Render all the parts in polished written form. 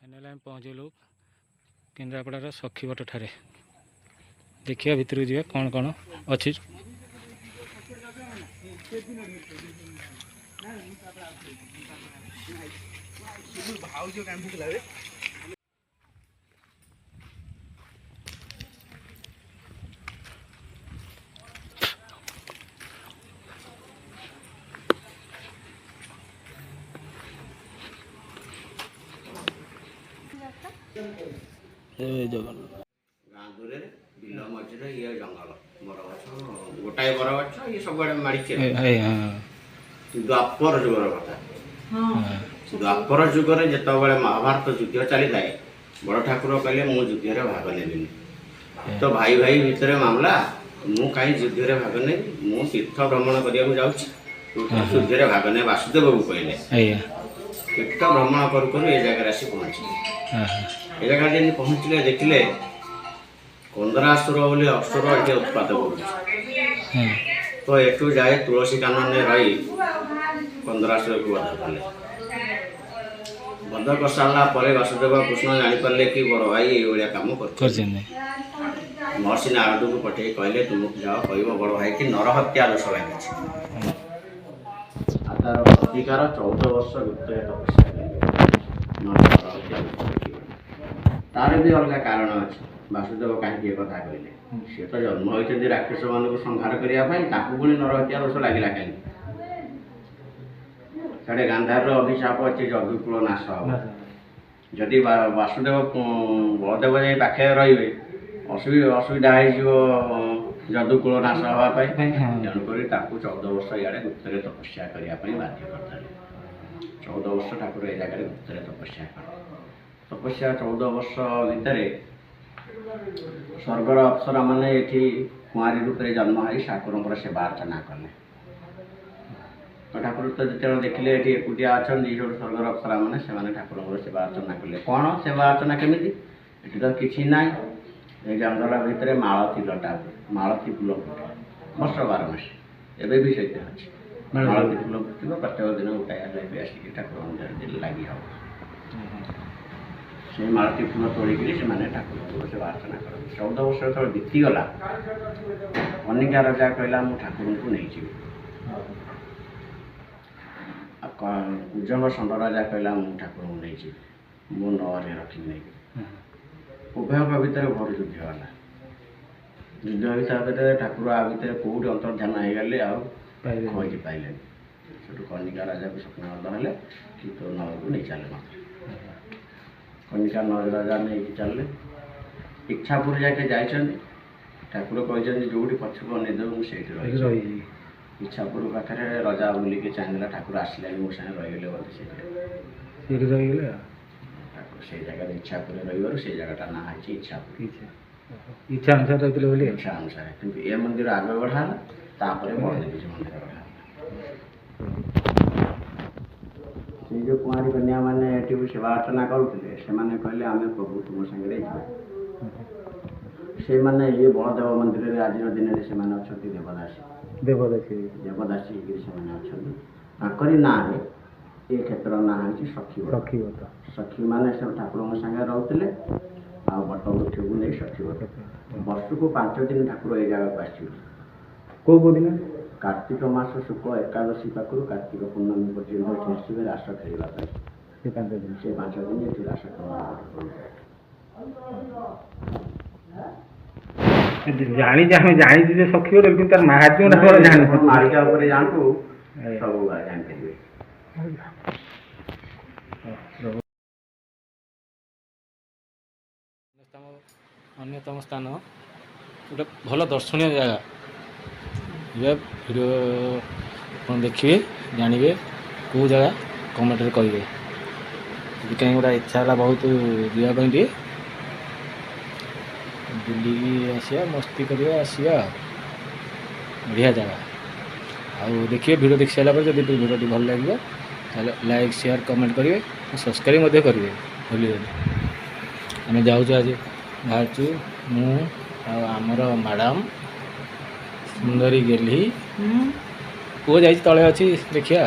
Final आम पहुँचलु केन्द्रापड़ार सखीवट ठारे देखिए भितर जी कौन कौन अच्छी जगन्नाथ गाँ दूर बिल मझे ये जंगल बरगछ गोटाए बरगछ ये सब माड़ी द्वापर जुगर कथा द्वापर जुगर जो महाभारत युद्ध चली थाए बड़ ठाकुर कहले मु युद्ध भाग नेबिनी तो भाई भाई भितर मामला मु कहीं युद्ध भाग ने मु तीर्थ भ्रमण करने युद्ध भाग ने वासुदेव को कहले तीर्थ भ्रमण करू ये जगह आसी पहुँचे ए जगह जब पहुँचले देखिले कंदरासुर बोली असुर ये उत्पाद कर तो एटू जाए तुलसी कानन रही कंदरासुर को वध कले वध कर सारा वासुदेव कृष्ण जापारे कि बड़ भाई ये कम कर महर्षि नारद को पठे कहले तुमको जाओ कह बड़ भाई कि नरहत्या दोष लगी तार प्रतिकार 14 वर्ष तपस्या तार भी अलग कारण अच्छे वासुदेव कहीं कथा कहले सी तो जन्म होती राक्षस मान संहार करने पुणी नरहत्या दोष लगे कहीं साढ़े गांधार अभिशाप अच्छे जदुकूल नाश जदि वासुदेव बलदेव जाए पाखे रे असुविधा जदुकूल नाश हाँपाई तेणुक 14 वर्ष इे गुप्त तपस्या करने बाध्य करते 14 वर्ष ठाकुर ये जगह गुप्त तपस्या कर तपस्या 14 वर्ष भितर स्वर्गर अप्सरा मैंने ये कुआरी रूप में जन्म हो ठाकुर सेवा अर्चना कले ठाकुर तो जो देखिले ये एकुटिया अच्छा सब स्वर्गर अप्सरा मैंने से ठाकुर सेवा अर्चना कले कौन सेवा अर्चना केमी ये तो किसी ना ये जंगल भितर मालती लटा मालती फूल फुटे वर्ष 12 मास एवं भी सही अच्छे मालती फूल फुट प्रत्येक दिन उठाई आसिक ठाकुर लगी हम से मालती फूल तोड़िक से ठाकुर सेवा अर्चना कर 14 वर्ष जो बीतीगला कनिका राजा कहला मु ठाकुर को नहीं जी कुजंग षंड राजा कहला मु ठाकुर को नहीं जी मो नरे रखी नहीं उभय भितर भर युद्ध है युद्ध भितर ठाकुर आ भितर कौटी अंतर्धान हो गले खोजी पाइले से कनिका राजा को स्वप्नबद्ध हेले कि तो नर को नहीं चले मत कनिका नर राजा नहीं चलले इच्छापुर जाके जाइए ठाकुर कहते जो पछक अनेदेव मुझे रही इच्छापुर पाखे रजा बुलिकी चाहिए ठाकुर आसला मो सागे रहीगले बोलते रहीगले से जगह इच्छापुर रही से जगह ना है इच्छापुर इच्छा अनुसार रही इच्छा अनुसार कि ये मंदिर आगे बढ़ाला बड़देवी मंदिर बढ़ा से जो कुआरी कन्या मैंने ये सेवा अर्चना करुले से कहले आम प्रभु तुम सागर से मैंने ये बड़देव मंदिर आज दिन में से अच्छा देवदासी देवदासी अच्छा ना ये क्षेत्र ना है सखीवट सखी मैंने से ठाकुर सागे रोते आ बटवृक्ष को नहीं सखीवट वर्ष को 5 दिन ठाकुर ये जगह को कौ दिन कार्तिक मास शुक्ल एकादशी पाखु कार्तिक पूर्णमी पर्यटन आसवे रास खेलवाई से 5 दिन ये रास जानी जानी सखी लेकिन तार महात्म्य मारिका जानू सब जानते अन्यतम स्थान गोटे भल दर्शनीय जगह ये वीडियो आप देखिए जानवे कौ जगह कमेंट कहे कहीं गोटा इच्छा है बहुत जावाई बुलिकी आसिया मस्ती करिया आसिया बढ़िया जगह आउ देखिए वीडियो देख सारा जब वीडियो भल लगे लाइक शेयर कमेंट करेंगे सब्सक्राइब करेंगे भूल आम जाऊँ आज बाहर मुमर मैडम सुंदरी गेली पुओ जा तले अच्छी देखिया।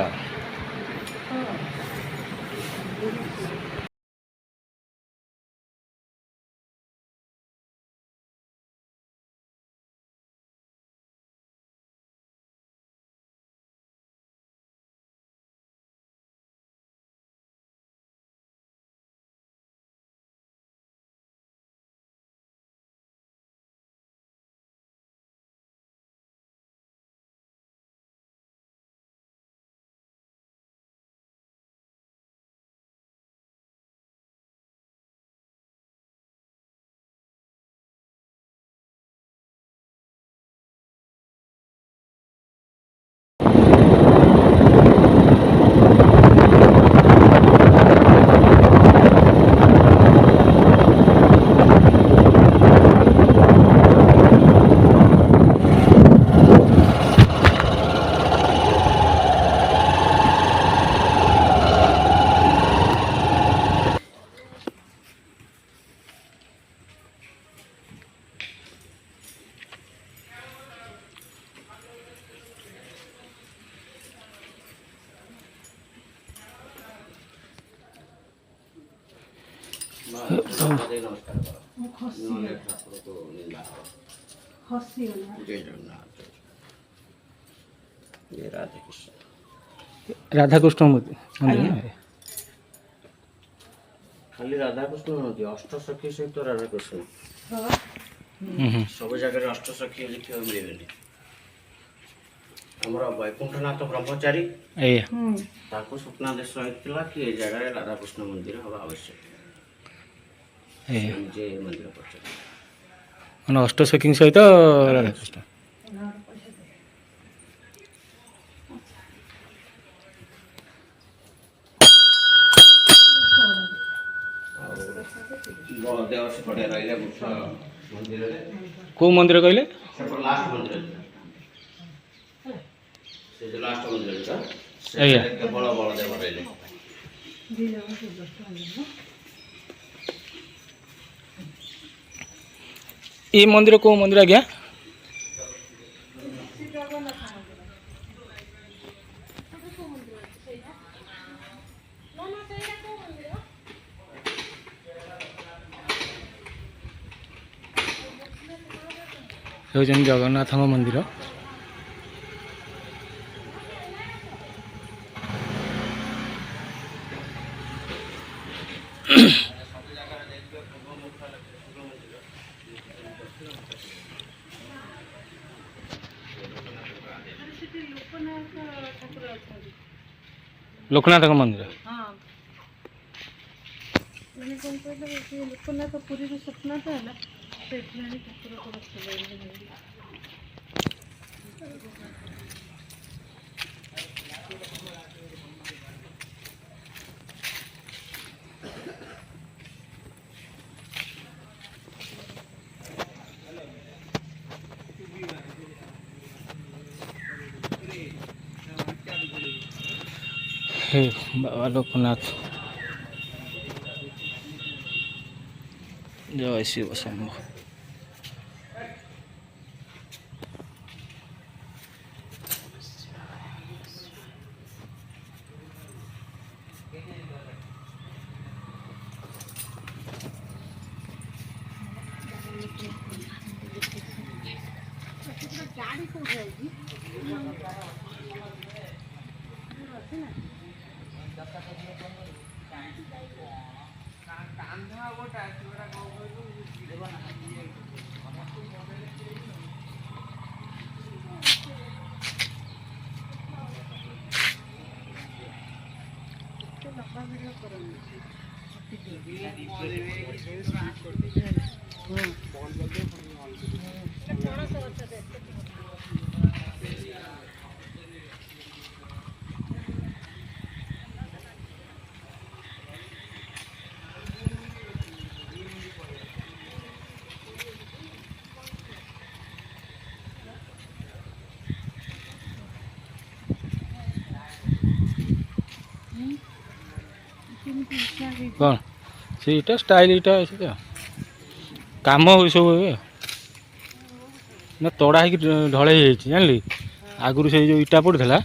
ନମସ୍କାର କର ନହେଲେ ଠାକୁରକୁ ନିନ୍ଦା ହବ। ଜୟ ଜଗନ୍ନାଥ ଜୟ ରାଧାକୃଷ୍ଣ। ରାଧାକୃଷ୍ଣ ମନ୍ଦିର ଖାଲି ରାଧାକୃଷ୍ଣ ନୁହନ୍ତି, ଅଷ୍ଟସଖୀ ସହିତ ରାଧାକୃଷ୍ଣ। ସବୁ ଜାଗାରେ ଅଷ୍ଟସଖୀ ଲେଖିବାକୁ ମିଳିବେନି। ଆମର ବୈକୁଣ୍ଠନାଥ ବ୍ରହ୍ମଚାରୀ ତାକୁ ସ୍ୱପ୍ନାଦେଶ ହେଇଥିଲା କି ଏ ଜାଗାରେ ରାଧାକୃଷ୍ଣ ମନ୍ଦିର ହେବା ଆବଶ୍ୟକ। ନିଜେ ମନ୍ଦିର କରିଛନ୍ତି ମାନେ ଅଷ୍ଟସଖୀଙ୍କ ସହିତ ରାଧାକୃଷ୍ଣ। ବଳଦେବ ସେପଟେ ରହିଲେ ମୁଖ୍ୟ ମନ୍ଦିରରେ। କେଉଁ ମନ୍ଦିର କହିଲେ? ସେପଟେ ଲାଷ୍ଟ ମନ୍ଦିର ସେ ଯେଉଁ ଲାଷ୍ଟ ମନ୍ଦିର ଆଜ୍ଞା କେବଳ ବଳଦେବ ରହିଲେ। ଏ ମନ୍ଦିର କେଉଁ ମନ୍ଦିର ଆଜ୍ଞା? ହେଉଛନ୍ତି ଜଗନ୍ନାଥଙ୍କ ମନ୍ଦିର। ଲୋକନାଥଙ୍କ ମନ୍ଦିର। ଲୋକନାଥ ପୁରୀରୁ ସ୍ୱପ୍ନାଥ ହେଲା ସେଥିପାଇଁ ଠାକୁର हे बाबा लोकनाथ जय शिव शंभु। गाड़ी को जाएगी कौन सीटा स्टाइल इटा है काम सब ना तड़ा ही ढल जान आगुरी से जो इटा पड़ता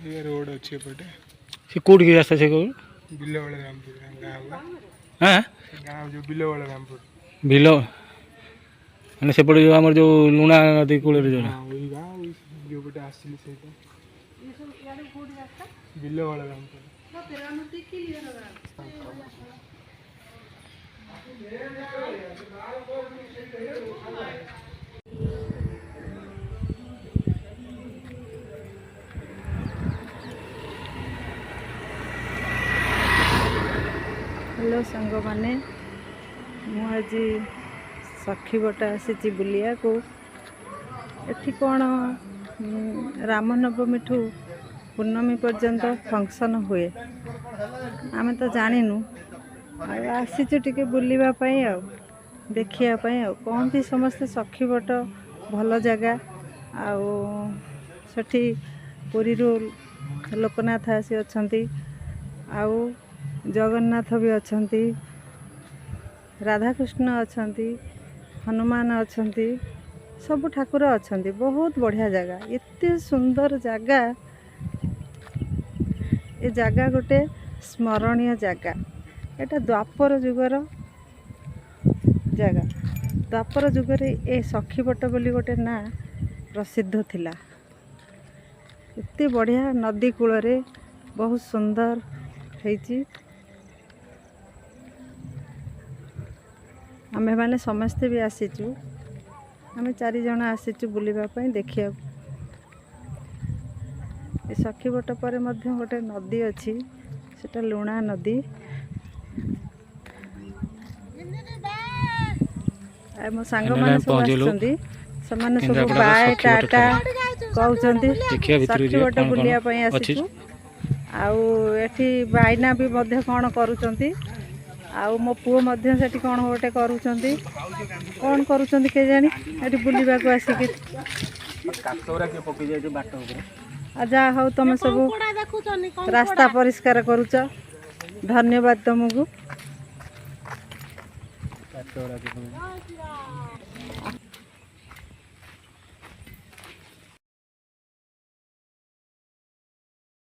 ये रोड अच्छे पटे से कौट की रास्ता से कहूँ बिलवाड़ा रामपुर गाँव हाँ गाँव जो बिलवाड़ा रामपुर बिल मैंने सेपटे जो आम जो लुणा नदी कूल जो हाँ वही गाँव वही जो पटे आसली से बिलवाड़ा रामपुर हेलो सांग मैंने आज सखीबटा आसी बुलिया को एठी कौन रामनवमी ठू पूर्णमी पर्यंत फंक्शन हुए आमे तो जानिनु आसीचु टिके बुलिबा पई आ देखिया पई आ कहती समस्ते सखीबट भल जगह आउ सेठी पुरी लोकनाथ आसी अछंती आउ जगन्नाथ भी अछंती राधाकृष्ण अछंती हनुमान अछंती सब ठाकुर अछंती बहुत बढ़िया जगह एते सुंदर जगह ए जगह गोटे स्मरणीय जगह एटा द्वापर जुगर जगह द्वापर जुगरे ए सखीबट बोली गोटे ना प्रसिद्ध थिला एते बढ़िया नदी कूल रे बहुत सुंदर है आमे माने समस्ते भी आसीचु आमे 4 जण आसीचु बुलिबा पई देखिया ए सखीबट पर मध्य गोटे नदी अछि सेटा लुणा नदी आ मो सांग माने सब आछंती समान सब बाय टाटा कहउचंती सखीबट बुलिया पई आसीचु आउ एठी भाईना भी मध्य कौन करूचंती आउ मो पुओ मध्य सेठी कौन गोटे करूचंती कौन करूचंती के जानी एठी बुलिबा को आसी के काटोरा के पकि जाय जे बाट ऊपर आजा हो तुम सब रास्ता परिष्कार करूच धन्यवाद तुमको काटोरा के